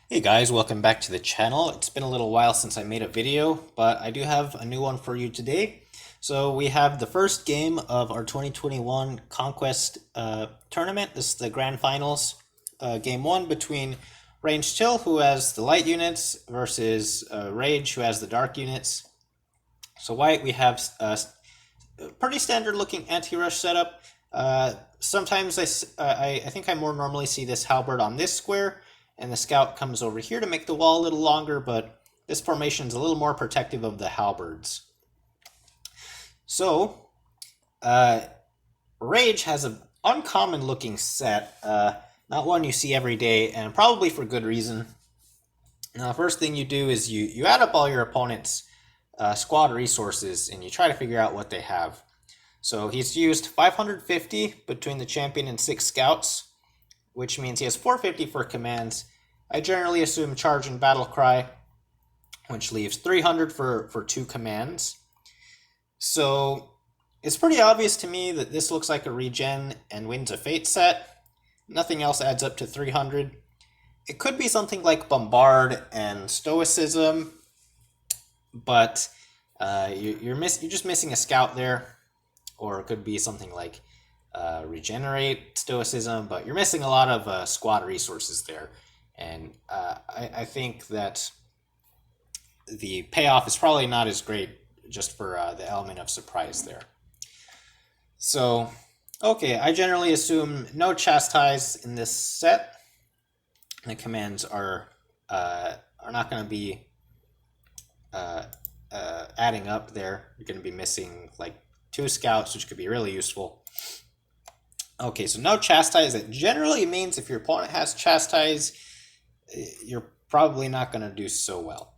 Hey guys, welcome back to the channel. It's been a little while since I made a video, but I do have a new one for you today. So we have the first game of our 2021 Conquest tournament. This is the grand finals. Game one between Regen+, who has the light units, versus Rage, who has the dark units. So white, we have a pretty standard looking anti-rush setup. Sometimes I think I more normally see this halberd on this square, and the scout comes over here to make the wall a little longer, but this formation is a little more protective of the halberds. So, Rage has an uncommon looking set, not one you see every day, and probably for good reason. Now, the first thing you do is you add up all your opponent's squad resources, and you try to figure out what they have. So he's used 550 between the champion and 6 scouts, which means he has 450 for commands. I generally assume charge and battle cry, which leaves 300 for 2 commands. So it's pretty obvious to me that this looks like a regen and Winds of Fate set. Nothing else adds up to 300. It could be something like Bombard and Stoicism, but you're just missing a scout there. Or it could be something like Regenerate, Stoicism, but you're missing a lot of squad resources there. And I think that the payoff is probably not as great just for the element of surprise there. So, okay, I generally assume no Chastise in this set. The commands are not going to be adding up there. You're going to be missing like 2 scouts, which could be really useful. Okay, so no Chastise. That generally means if your opponent has Chastise, you're probably not going to do so well.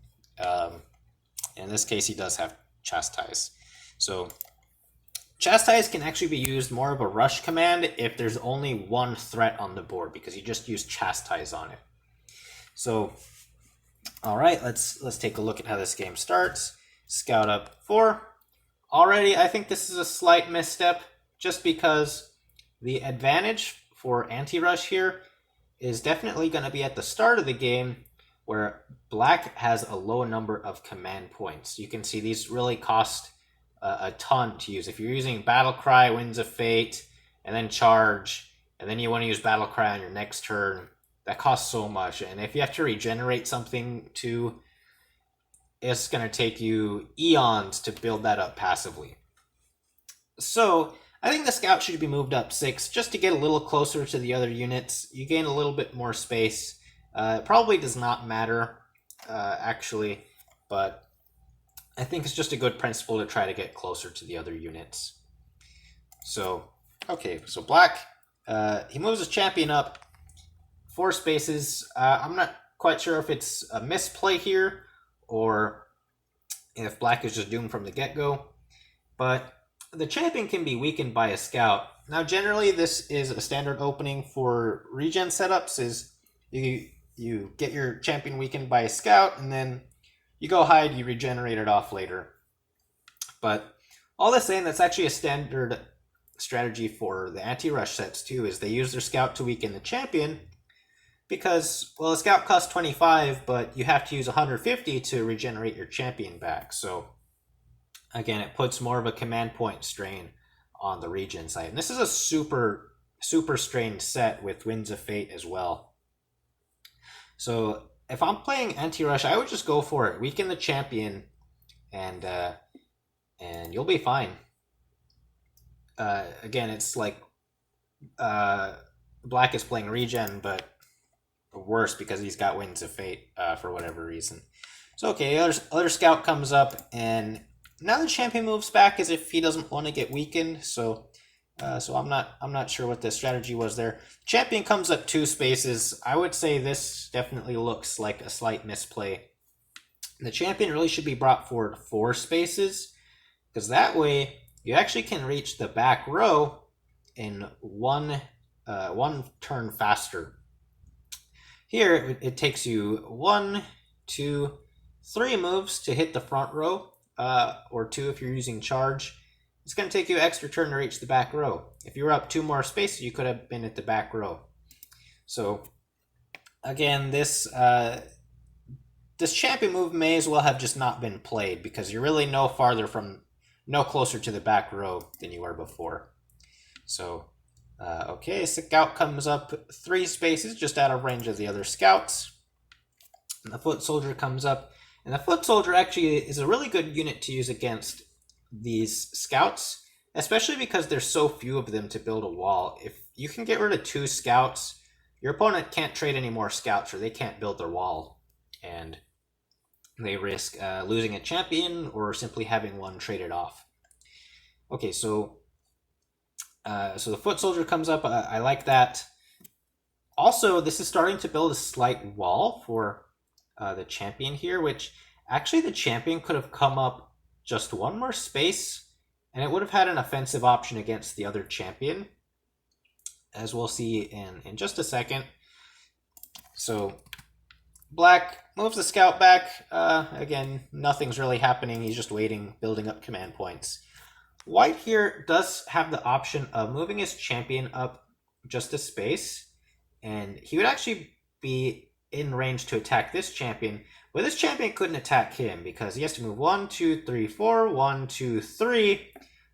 In this case, he does have Chastise. So Chastise can actually be used more of a rush command if there's only one threat on the board, because you just use Chastise on it. So, all right, let's take a look at how this game starts. Scout up 4. Already, I think this is a slight misstep, just because the advantage for anti-rush here is definitely going to be at the start of the game, where black has a low number of command points. You can see these really cost a ton to use. If you're using Battle Cry, Winds of Fate, and then Charge, and then you want to use Battle Cry on your next turn, that costs so much. And if you have to regenerate something too, it's going to take you eons to build that up passively. So I think the scout should be moved up 6 just to get a little closer to the other units. You gain a little bit more space. It probably does not matter, actually, but I think it's just a good principle to try to get closer to the other units. So, okay, so black, he moves his champion up 4 spaces. I'm not quite sure if it's a misplay here or if black is just doomed from the get-go, but the champion can be weakened by a scout. Now, generally, this is a standard opening for regen setups, is you get your champion weakened by a scout, and then you go hide, you regenerate it off later. But all this saying, that's actually a standard strategy for the anti-rush sets too, is they use their scout to weaken the champion, because, well, a scout costs 25, but you have to use 150 to regenerate your champion back. So again, it puts more of a command point strain on the regen side. And this is a super strained set with Winds of Fate as well. So if I'm playing anti-rush, I would just go for it. Weaken the champion, and you'll be fine. Again, it's like black is playing regen, but worse because he's got Winds of Fate for whatever reason. So okay, other scout comes up, and now the champion moves back as if he doesn't want to get weakened. So I'm not sure what the strategy was there. Champion comes up 2 spaces. I would say this definitely looks like a slight misplay. The champion really should be brought forward 4 spaces, because that way you actually can reach the back row in one turn faster. Here it takes you 1, 2, 3 moves to hit the front row, or 2 if you're using charge. It's going to take you an extra turn to reach the back row. If you were up 2 more spaces, you could have been at the back row. So again, this champion move may as well have just not been played because you're really no closer to the back row than you were before. So, okay, scout comes up 3 spaces just out of range of the other scouts. And the foot soldier comes up, and the foot soldier actually is a really good unit to use against these scouts, especially because there's so few of them to build a wall. If you can get rid of 2 scouts, your opponent can't trade any more scouts or they can't build their wall, and they risk losing a champion or simply having one traded off. Okay, so the foot soldier comes up. I like that. Also, this is starting to build a slight wall for the champion here, which actually the champion could have come up just 1 more space, and it would have had an offensive option against the other champion, as we'll see in just a second. So black moves the scout back. Again, nothing's really happening. He's just waiting, building up command points. White here does have the option of moving his champion up just a space, and he would actually be in range to attack this champion, but this champion couldn't attack him because he has to move 1, 2, 3, 4, 1, 2, 3,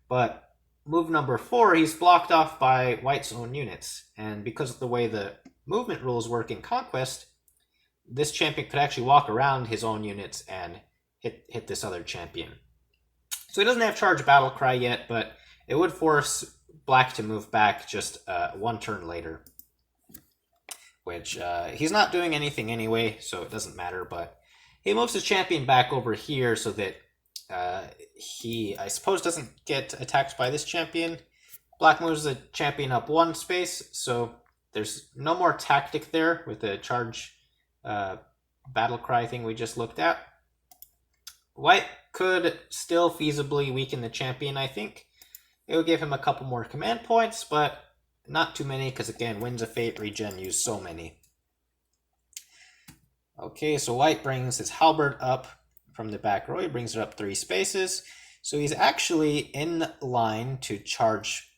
but move number 4, he's blocked off by White's own units, and because of the way the movement rules work in Conquest, this champion could actually walk around his own units and hit this other champion. So he doesn't have charge battle cry yet, but it would force black to move back just 1 turn later, which he's not doing anything anyway, so it doesn't matter, but he moves his champion back over here so that he, I suppose, doesn't get attacked by this champion. Black moves the champion up 1 space, so there's no more tactic there with the charge battle cry thing we just looked at. White could still feasibly weaken the champion, I think. It would give him a couple more command points, but not too many, because again, Winds of Fate regen use so many. Okay, so White brings his halberd up from the back row. He brings it up 3 spaces. So he's actually in line to charge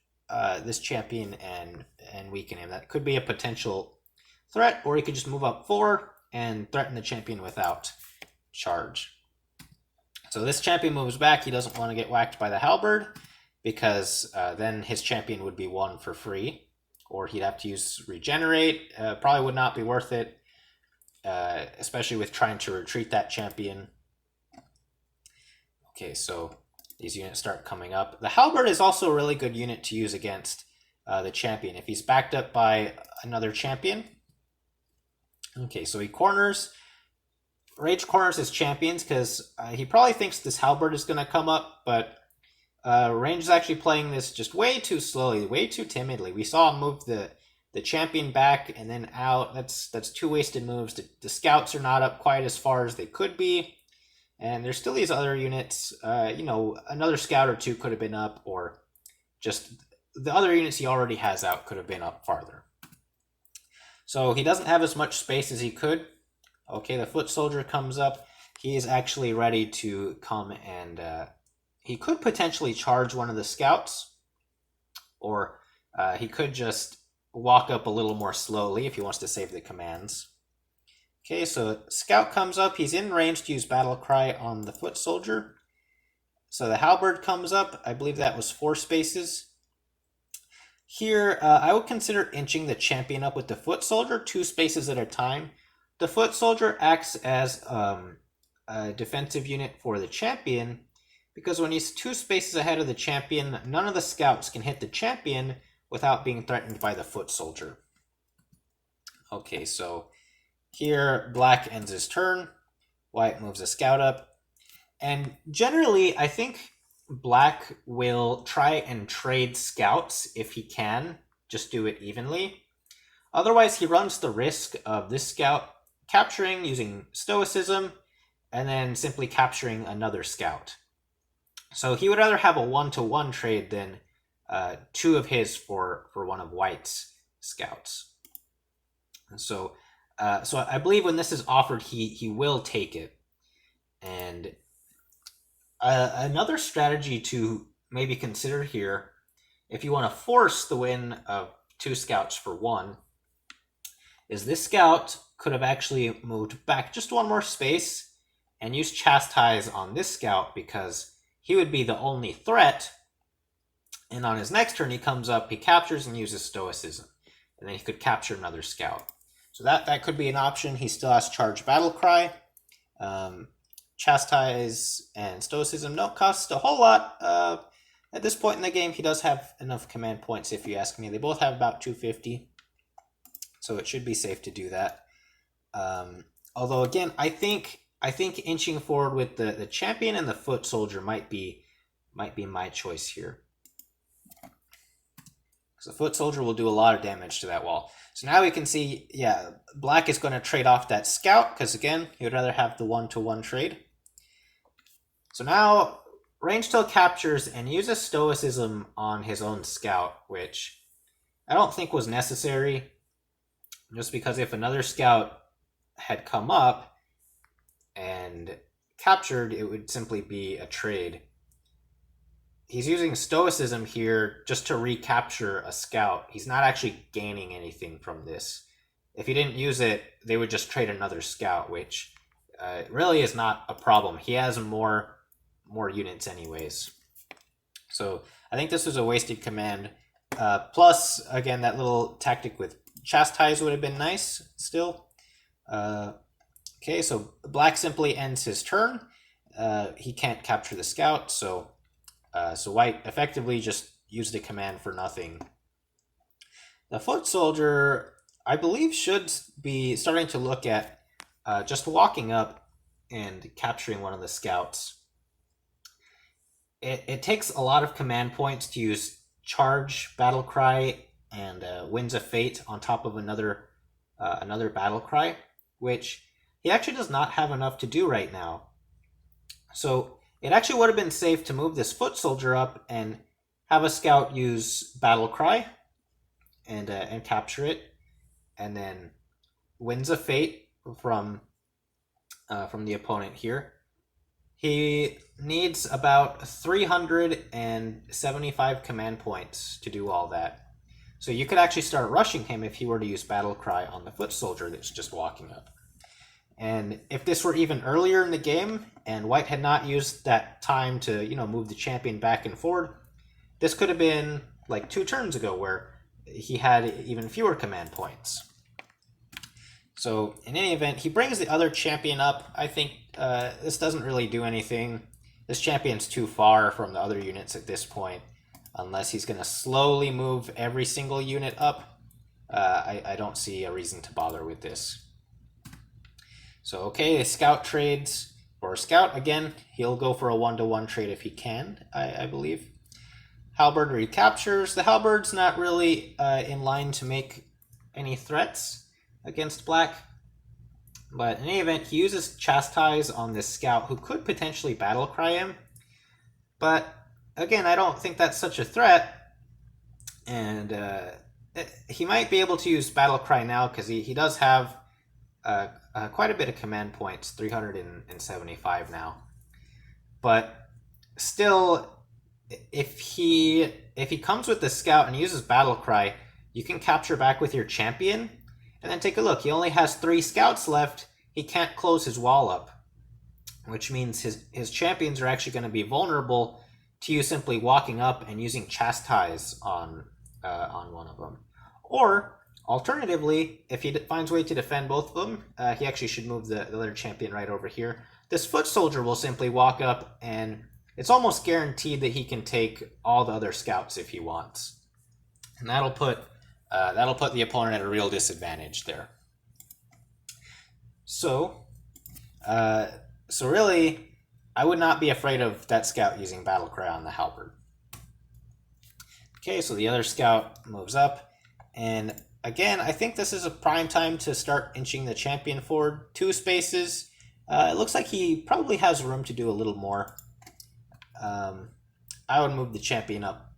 this champion and weaken him. That could be a potential threat, or he could just move up 4 and threaten the champion without charge. So this champion moves back. He doesn't want to get whacked by the halberd, because then his champion would be 1 for free, or he'd have to use regenerate. Probably would not be worth it, especially with trying to retreat that champion. Okay, so these units start coming up. The halberd is also a really good unit to use against the champion if he's backed up by another champion. Okay, so he corners. Rage corners his champions because he probably thinks this halberd is going to come up, but Range is actually playing this just way too slowly, way too timidly. We saw him move the champion back and then out. That's 2 wasted moves. The scouts are not up quite as far as they could be, and there's still these other units. Another scout or 2 could have been up, or just the other units he already has out could have been up farther. So he doesn't have as much space as he could. Okay, the foot soldier comes up. He is actually ready to come and he could potentially charge one of the scouts, or he could just walk up a little more slowly if he wants to save the commands. Okay, so scout comes up. He's in range to use battle cry on the foot soldier. So the halberd comes up. I believe that was 4 spaces. Here, I would consider inching the champion up with the foot soldier 2 spaces at a time. The foot soldier acts as a defensive unit for the champion, because when he's 2 spaces ahead of the champion, none of the scouts can hit the champion without being threatened by the foot soldier. Okay, so here black ends his turn. White moves a scout up. And generally, I think black will try and trade scouts if he can. Just do it evenly. Otherwise, he runs the risk of this scout capturing using stoicism and then simply capturing another scout. So he would rather have a 1-to-1 trade than 2 of his for one of White's scouts. And so I believe when this is offered, he will take it. And another strategy to maybe consider here, if you want to force the win of 2 scouts for 1, is this scout could have actually moved back just one more space and used Chastise on this scout because he would be the only threat. And on his next turn, he comes up, he captures and uses Stoicism. And then he could capture another scout. So that could be an option. He still has Charge Battle Cry. Chastise and Stoicism don't cost a whole lot. At this point in the game, he does have enough command points, if you ask me. They both have about 250. So it should be safe to do that. Although, again, I think inching forward with the champion and the foot soldier might be my choice here. The foot soldier will do a lot of damage to that wall. So now we can see, yeah, black is going to trade off that scout because, again, he would rather have the one-to-one trade. So now Range still captures and uses Stoicism on his own scout, which I don't think was necessary, just because if another scout had come up and captured, it would simply be a trade. He's using Stoicism here just to recapture a scout. He's not actually gaining anything from this. If he didn't use it, they would just trade another scout, which really is not a problem. He has more units anyways. So I think this was a wasted command. Plus, again, that little tactic with Chastise would have been nice still. Okay, so black simply ends his turn. He can't capture the scout, so white effectively just used the command for nothing. The foot soldier, I believe, should be starting to look at just walking up and capturing one of the scouts. It takes a lot of command points to use Charge Battle Cry and Winds of Fate on top of another Battle Cry, which he actually does not have enough to do right now. So it actually would have been safe to move this foot soldier up and have a scout use Battle Cry and capture it, and then Winds of Fate from the opponent here. He needs about 375 command points to do all that. So you could actually start rushing him if he were to use Battle Cry on the foot soldier that's just walking up. And if this were even earlier in the game and white had not used that time to, move the champion back and forward, this could have been like 2 turns ago where he had even fewer command points. So in any event, he brings the other champion up. I think this doesn't really do anything. This champion's too far from the other units at this point, unless he's going to slowly move every single unit up. I don't see a reason to bother with this. So, okay, scout trades for a scout. Again, he'll go for a 1-to-1 trade if he can, I believe. Halberd recaptures. The Halberd's not really in line to make any threats against black. But in any event, he uses Chastise on this scout who could potentially Battle Cry him. But, again, I don't think that's such a threat. And he might be able to use Battle Cry now because he does have quite a bit of command points, 375 now. But still, if he comes with the scout and uses Battle Cry, you can capture back with your champion. And then take a look. He only has 3 scouts left. He can't close his wall up, which means his champions are actually going to be vulnerable to you simply walking up and using Chastise on one of them. Or alternatively, if he finds a way to defend both of them, he actually should move the other champion right over here. This foot soldier will simply walk up, and it's almost guaranteed that he can take all the other scouts if he wants. And that'll put the opponent at a real disadvantage there. So really, I would not be afraid of that scout using Battle Cry on the Halberd. Okay, so the other scout moves up, and again, I think this is a prime time to start inching the champion forward 2 spaces. It looks like he probably has room to do a little more. I would move the champion up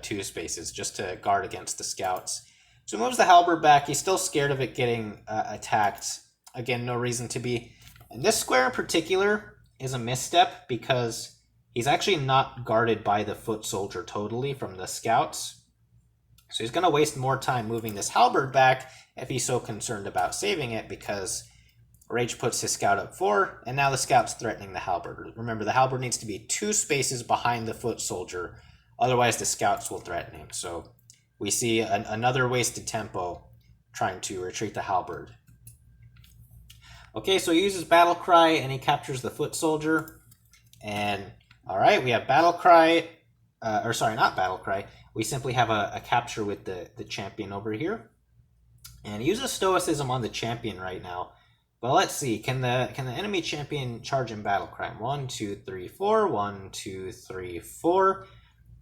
2 spaces just to guard against the scouts. So he moves the Halberd back. He's still scared of it getting attacked. Again, no reason to be. And this square in particular is a misstep because he's actually not guarded by the foot soldier totally from the scouts. So he's going to waste more time moving this Halberd back if he's so concerned about saving it, because Rage puts his scout up 4, and now the scout's threatening the halberd. Remember, the halberd needs to be 2 spaces behind the foot soldier, otherwise the scouts will threaten him. So we see another wasted tempo trying to retreat the halberd. Okay, so he uses battle cry and he captures the foot soldier. And all right, we have battle cry, or sorry, not battle cry. We simply have a capture with the champion over here. And he uses stoicism on the champion right now. But let's see, can the enemy champion charge in battle cry? 1, 2, 3, 4. 1, 2, 3, 4.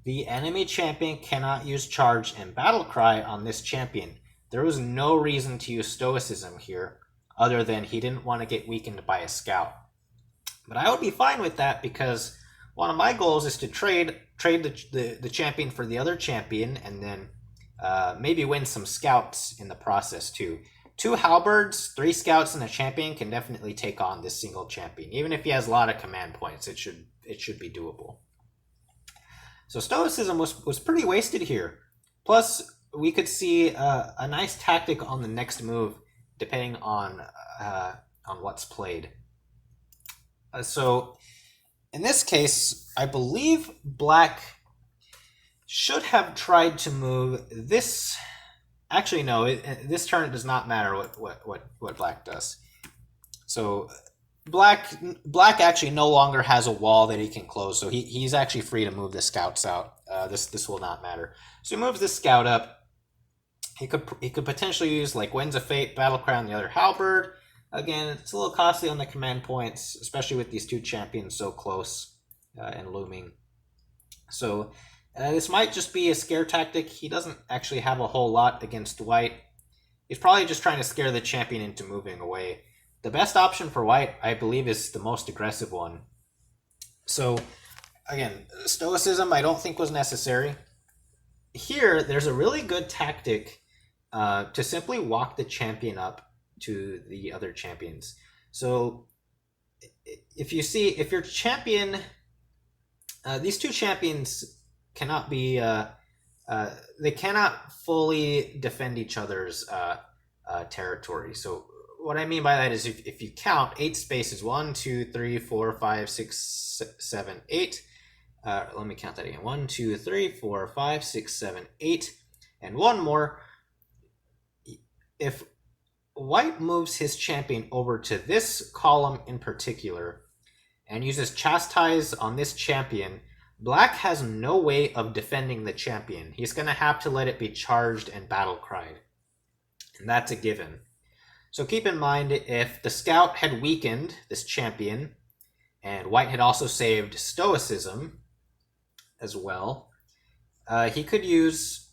The enemy champion cannot use charge and battle cry on this champion. There was no reason to use stoicism here, other than he didn't want to get weakened by a scout. But I would be fine with that, because one of my goals is to trade the champion for the other champion, and then maybe win some scouts in the process too. 2 halberds, 3 scouts, and a champion can definitely take on this single champion. Even if he has a lot of command points, it should be doable. So stoicism was pretty wasted here. Plus, we could see a nice tactic on the next move, depending on what's played. So in this case, I believe Black should have tried to move this. Actually, no. This turn it does not matter what Black does. So Black actually no longer has a wall that he can close, so he's actually free to move the scouts out. This will not matter. So he moves the scout up. He could potentially use like Winds of Fate, Battle Cry on the other halberd. Again, it's a little costly on the command points, especially with these 2 champions so close and looming. So this might just be a scare tactic. He doesn't actually have a whole lot against White. He's probably just trying to scare the champion into moving away. The best option for White, I believe, is the most aggressive one. So again, stoicism I don't think was necessary. Here, there's a really good tactic to simply walk the champion up to the other champions. So if your champion, these 2 champions cannot be, they cannot fully defend each other's territory. So what I mean by that is if you count 8 spaces, 1, 2, 3, 4, 5, 6, 7, 8. Let me count that again. 1, 2, 3, 4, 5, 6, 7, 8, and one more. If White moves his champion over to this column in particular and uses Chastise on this champion, Black has no way of defending the champion. He's going to have to let it be charged and battle cried. And that's a given. So keep in mind, if the scout had weakened this champion, and White had also saved stoicism as well, he could use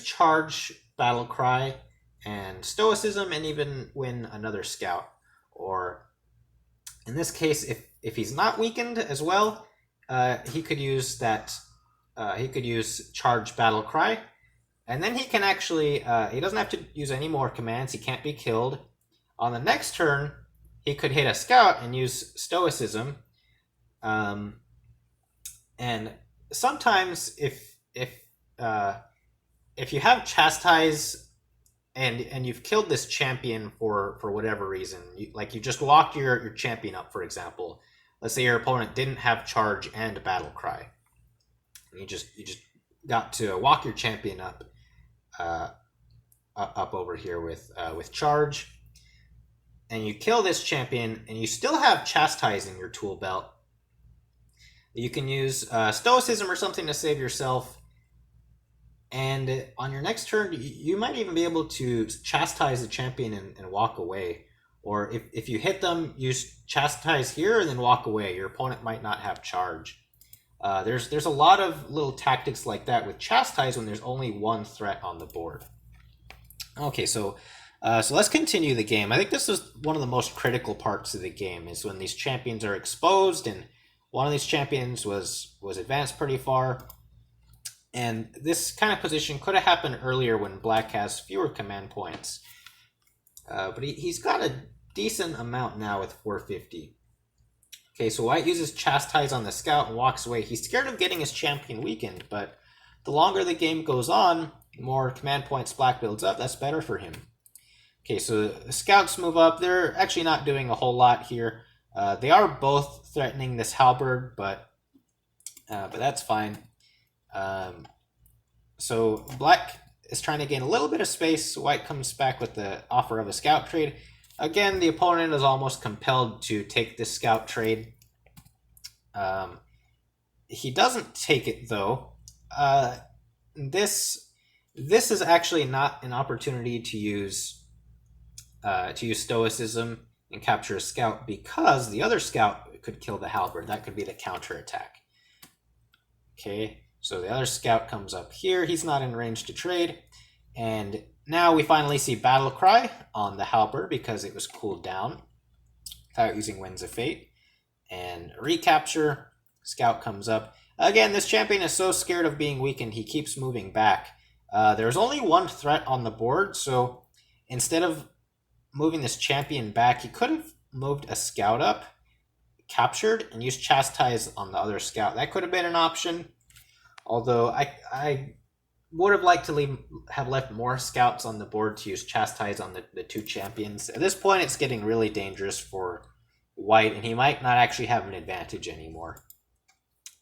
charge, battle cry, and stoicism, and even win another scout. Or in this case, if he's not weakened as well, he could use that. He could use charge, battle cry, and then he can actually. He doesn't have to use any more commands. He can't be killed. On the next turn, he could hit a scout and use stoicism. And sometimes, if you have chastise and you've killed this champion for whatever reason, you just walked your champion up, for example. Let's say your opponent didn't have charge and battle cry. And you just got to walk your champion up over here with charge, and you kill this champion, and you still have chastise in your tool belt. You can use stoicism or something to save yourself. And on your next turn, you might even be able to chastise the champion and walk away. Or if you hit them, use chastise here and then walk away. Your opponent might not have charge. There's a lot of little tactics like that with chastise when there's only one threat on the board. Okay, so let's continue the game. I think this is one of the most critical parts of the game, is when these champions are exposed, and one of these champions was advanced pretty far. And this kind of position could have happened earlier when Black has fewer command points. But he's got a decent amount now with 450. Okay, so White uses Chastise on the scout and walks away. He's scared of getting his champion weakened, but the longer the game goes on, the more command points Black builds up, that's better for him. Okay, so the scouts move up. They're actually not doing a whole lot here. They are both threatening this halberd, but that's fine. So black is trying to gain a little bit of space. White comes back with the offer of a scout trade. Again, the opponent is almost compelled to take this scout trade. He doesn't take it though. This is actually not an opportunity to use stoicism and capture a scout, because the other scout could kill the halberd. That could be the counter attack. Okay, so the other scout comes up here. He's not in range to trade, and now we finally see battle cry on the halberd because it was cooled down without using Winds of Fate. And recapture, scout comes up. Again, this champion is so scared of being weakened, he keeps moving back. There's only one threat on the board, so instead of moving this champion back, he could have moved a scout up, captured, and used Chastise on the other scout. That could have been an option, although I would have liked to have left more scouts on the board to use Chastise on the two champions. At this point, it's getting really dangerous for White, and he might not actually have an advantage anymore.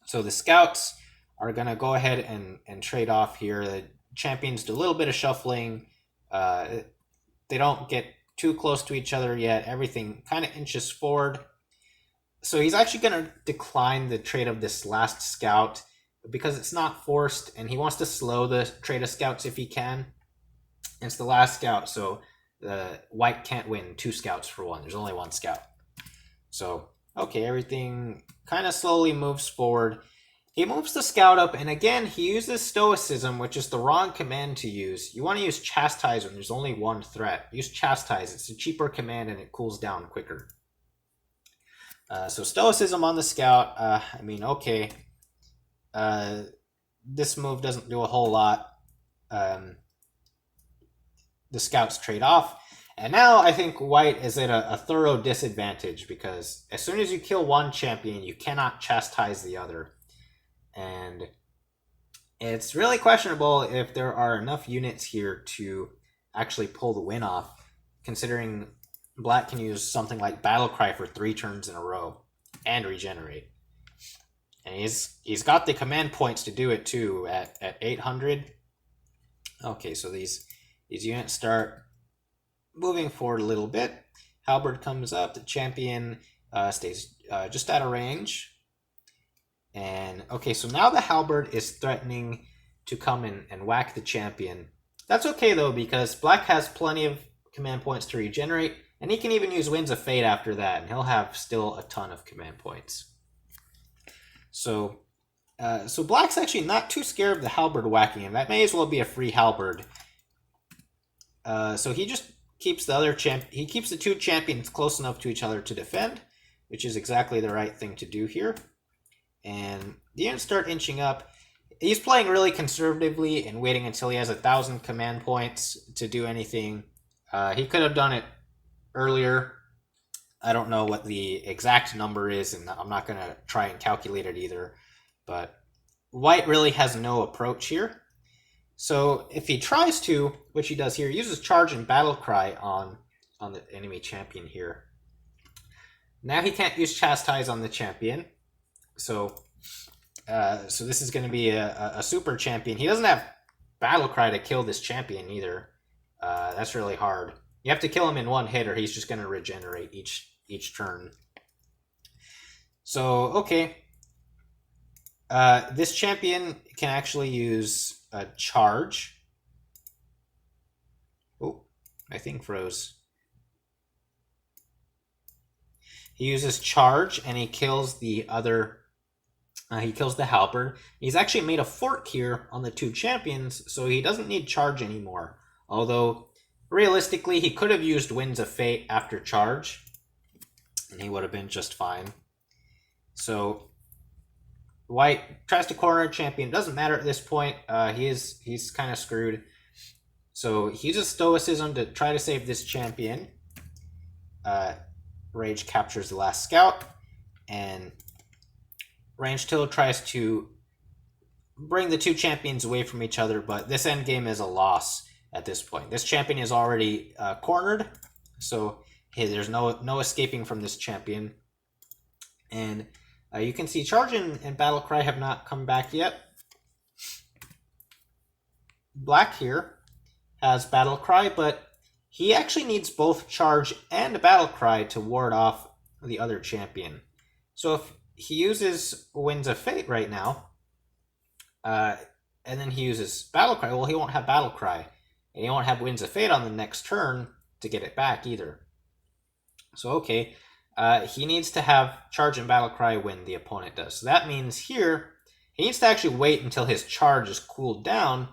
So the scouts are going to go ahead and trade off here. The champions do a little bit of shuffling. They don't get too close to each other yet. Everything kind of inches forward. So he's actually going to decline the trade of this last scout because it's not forced, and he wants to slow the trade of scouts if he can. It's the last scout, so the White can't win 2 scouts for 1. There's only 1 scout. So, okay, everything kind of slowly moves forward. He moves the scout up, and again, he uses Stoicism, which is the wrong command to use. You want to use Chastise when there's only 1 threat. Use Chastise. It's a cheaper command, and it cools down quicker. So Stoicism on the scout. I mean, okay. This move doesn't do a whole lot. The scouts trade off. And now I think White is at a thorough disadvantage, because as soon as you kill one champion, you cannot Chastise the other. And it's really questionable if there are enough units here to actually pull the win off, considering Black can use something like Battle Cry for 3 turns in a row and regenerate. And he's got the command points to do it too at 800. Okay, so these units start moving forward a little bit. Halberd comes up. The champion stays just out of range. And okay, so now the halberd is threatening to come in and whack the champion. That's okay though, because Black has plenty of command points to regenerate, and he can even use Winds of Fate after that, and he'll have still a ton of command points. So Black's actually not too scared of the halberd whacking him. That may as well be a free halberd. So he just keeps he keeps the 2 champions close enough to each other to defend, which is exactly the right thing to do here. And the units start inching up. He's playing really conservatively and waiting until he has 1,000 command points to do anything. He could have done it earlier. I don't know what the exact number is, and I'm not going to try and calculate it either. But White really has no approach here. So if he tries to, which he does here, he uses Charge and Battle Cry on the enemy champion here. Now he can't use Chastise on the champion. So this is going to be a super champion. He doesn't have Battle Cry to kill this champion either. That's really hard. You have to kill him in 1 hit, or he's just going to regenerate each turn. So, okay. This champion can actually use a Charge. Oh, my thing froze. He uses Charge, and he kills the other... he kills the halberd. He's actually made a fork here on the 2 champions, so he doesn't need Charge anymore. Although, realistically, he could have used Winds of Fate after Charge, and he would have been just fine. So, White tries to corner a champion. Doesn't matter at this point. He's kind of screwed. So, he uses Stoicism to try to save this champion. Rage captures the last scout, and Range Till tries to bring the 2 champions away from each other, but this endgame is a loss. at this point. This champion is already cornered, so hey, there's no escaping from this champion. And you can see Charge and Battlecry have not come back yet. Black here has Battlecry, but he actually needs both Charge and Battlecry to ward off the other champion. So if he uses Winds of Fate right now, and then he uses Battlecry, well, he won't have Battlecry, and he won't have Winds of Fate on the next turn to get it back either. So okay, he needs to have Charge and Battlecry when the opponent does. So that means here, he needs to actually wait until his Charge is cooled down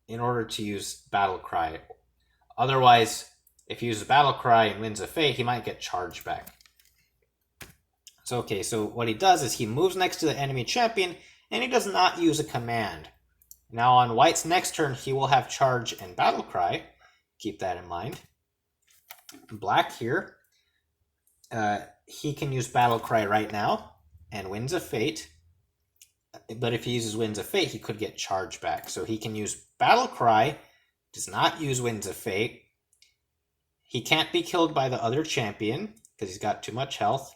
in order to use Battlecry. Otherwise, if he uses Battlecry and Winds of Fate, he might get Charge back. So okay, so what he does is he moves next to the enemy champion, and he does not use a command. Now on White's next turn, he will have Charge and Battlecry. Keep that in mind. Black here, he can use Battlecry right now and Winds of Fate. But if he uses Winds of Fate, he could get Charge back. So he can use Battlecry, does not use Winds of Fate. He can't be killed by the other champion because he's got too much health.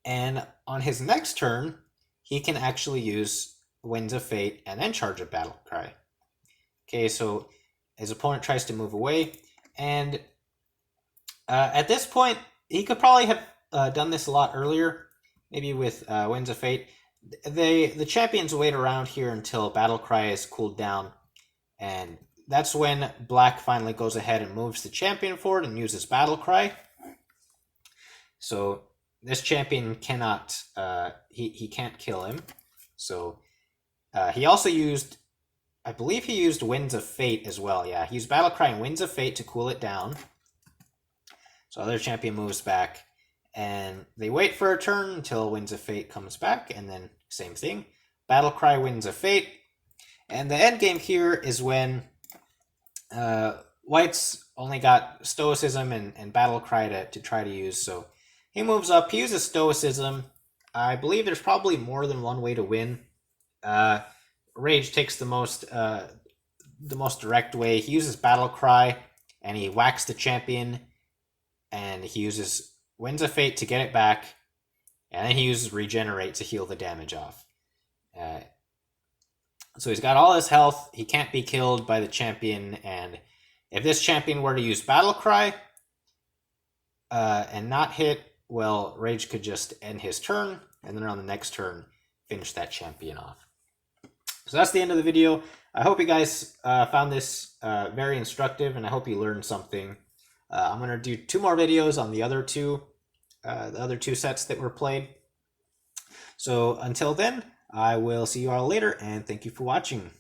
And on his next turn, he can actually use Winds of Fate and then charge a Battlecry. Okay, so his opponent tries to move away, and at this point, he could probably have done this a lot earlier, maybe with Winds of Fate. The champions wait around here until Battlecry is cooled down, and that's when Black finally goes ahead and moves the champion forward and uses Battlecry. So this champion cannot, he can't kill him. So he also used, I believe he used Winds of Fate as well. Yeah, he used Battlecry and Winds of Fate to cool it down. So other champion moves back, and they wait for a turn until Winds of Fate comes back, and then same thing. Battlecry, Winds of Fate. And the end game here is when White's only got Stoicism and Battlecry to try to use. So he moves up, he uses Stoicism. I believe there's probably more than one way to win. Rage takes the most direct way. He uses Battlecry, and he whacks the champion, and he uses Winds of Fate to get it back, and then he uses Regenerate to heal the damage off. So he's got all his health, he can't be killed by the champion, and if this champion were to use Battlecry and not hit, well, Rage could just end his turn, and then on the next turn, finish that champion off. So that's the end of the video. I hope you guys found this very instructive, and I hope you learned something. I'm going to do 2 more videos on the other two sets that were played. So until then, I will see you all later, and thank you for watching.